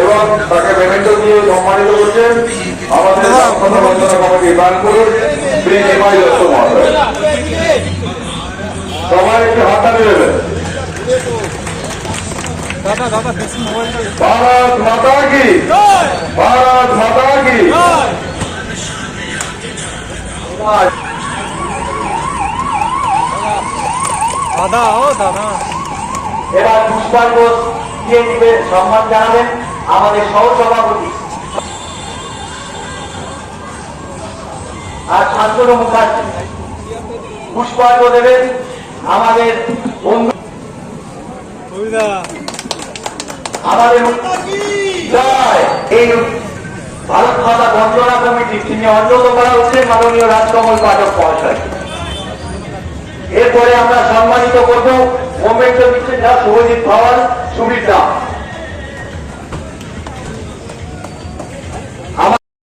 এবং তাকে পেমেন্ট দিয়ে সম্মানিত করছেন আমাদের স্বাস্থ্য বঞ্চনা কমিটি বানপুর শ্রী নিমাই দত্ত মহাশয়। সবাই একটু হাততালি দেবেন। ভারত মাতা কি, ভারত মাতা কি। দাদা ও দাদা, এবার পুষ্পার্ঘ দিয়ে দিবে, সম্মান জানাবেন আমাদের সহসভাপতি আর শান্তনু মুখার্জি। পুষ্পার্ঘ দেবেন আমাদের বন্ধু, আমাদের এই ভারত মাতা বন্দনা কমিটি তিনি অন্তত করা হচ্ছেন মাননীয় রাজকমল পাঠক মহাশয়। এরপরে আমরা সম্মানিত করবো মোমেন্ট দিচ্ছেন যা শুভজিৎ ভাওয়াল সুবিধা।